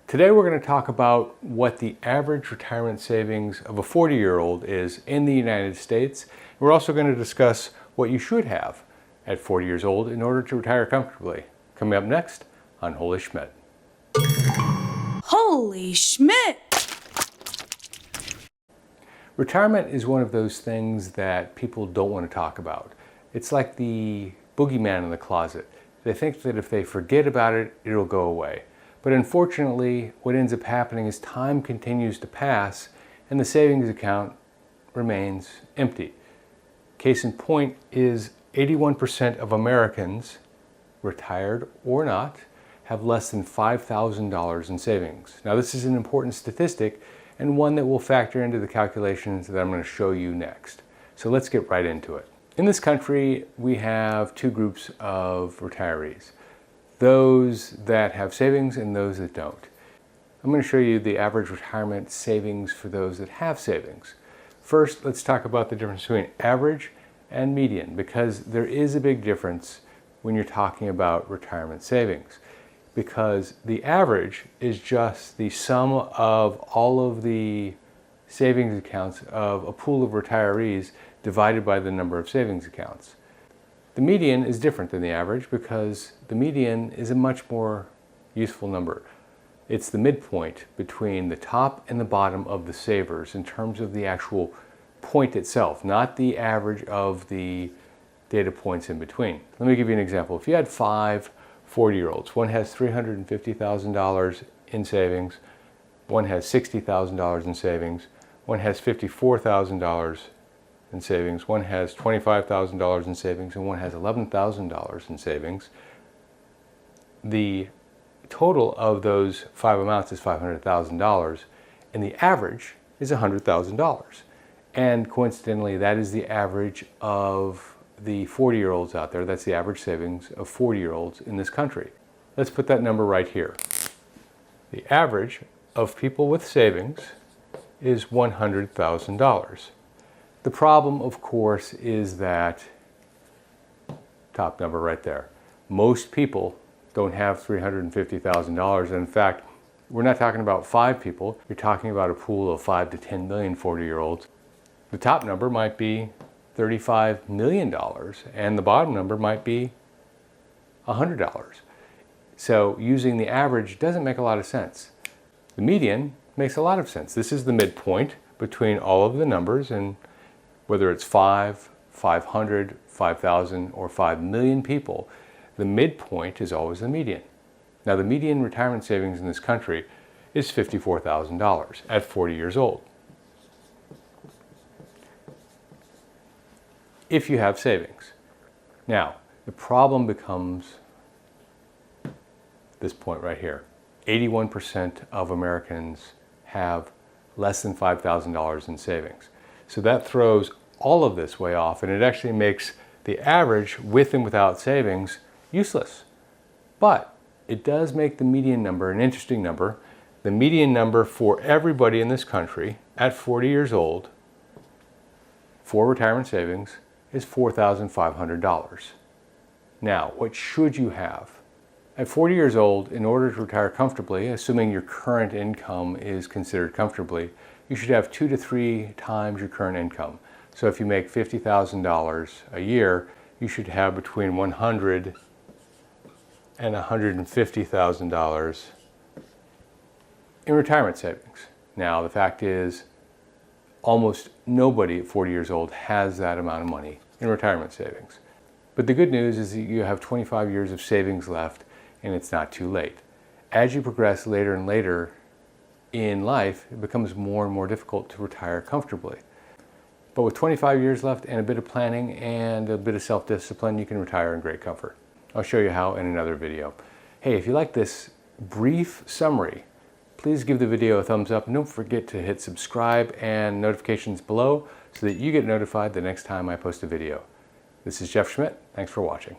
Today we're going to talk about what the average retirement savings of a 40-year-old is in the United States. We're also going to discuss what you should have at 40 years old in order to retire comfortably. Coming up next on Holy Schmidt. Holy Schmidt! Retirement is one of those things that people don't want to talk about. It's like the boogeyman in the closet. They think that if they forget about it, it'll go away. But unfortunately, what ends up happening is time continues to pass and the savings account remains empty. Case in point is 81% of Americans, retired or not, have less than $5,000 in savings. Now, this is an important statistic and one that will factor into the calculations that I'm going to show you next. So let's get right into it. In this country, we have two groups of retirees. Those that have savings and those that don't. I'm going to show you the average retirement savings for those that have savings. First, let's talk about the difference between average and median, because there is a big difference when you're talking about retirement savings. Because the average is just the sum of all of the savings accounts of a pool of retirees divided by the number of savings accounts. The median is different than the average because the median is a much more useful number. It's the midpoint between the top and the bottom of the savers in terms of the actual point itself, not the average of the data points in between. Let me give you an example. If you had 5 40-year-olds, one has $350,000 in savings, one has $60,000 in savings, one has $54,000 in savings, one has $25,000 in savings, and one has $11,000 in savings. The total of those 5 amounts is $500,000, and the average is $100,000. And coincidentally, that is the average of the 40-year-olds out there. That's the average savings of 40-year-olds in this country. Let's put that number right here. The average of people with savings is $100,000. The problem, of course, is that top number right there. Most people don't have $350,000. And in fact, we're not talking about 5 people. You're talking about a pool of 5 to 10 million 40-year-olds. The top number might be $35 million, and the bottom number might be $100. So using the average doesn't make a lot of sense. The median makes a lot of sense. This is the midpoint between all of the numbers, and whether it's 5, 500, 5,000, or 5 million people, the midpoint is always the median. Now, the median retirement savings in this country is $54,000 at 40 years old. If you have savings. Now, the problem becomes this point right here. 81% of Americans have less than $5,000 in savings. So that throws all of this way off, and it actually makes the average with and without savings useless. But it does make the median number an interesting number. The median number for everybody in this country at 40 years old for retirement savings is $4,500. Now, what should you have? At 40 years old, in order to retire comfortably, assuming your current income is considered comfortably, you should have 2 to 3 times your current income. So if you make $50,000 a year, you should have between $100,000 and $150,000 in retirement savings. Now, the fact is, almost nobody at 40 years old has that amount of money in retirement savings. But the good news is that you have 25 years of savings left, and it's not too late. As you progress later and later in life, it becomes more and more difficult to retire comfortably. But with 25 years left and a bit of planning and a bit of self-discipline, you can retire in great comfort. I'll show you how in another video. Hey, if you like this brief summary, please give the video a thumbs up, and don't forget to hit subscribe and notifications below so that you get notified the next time I post a video. This is Jeff Schmidt. Thanks for watching.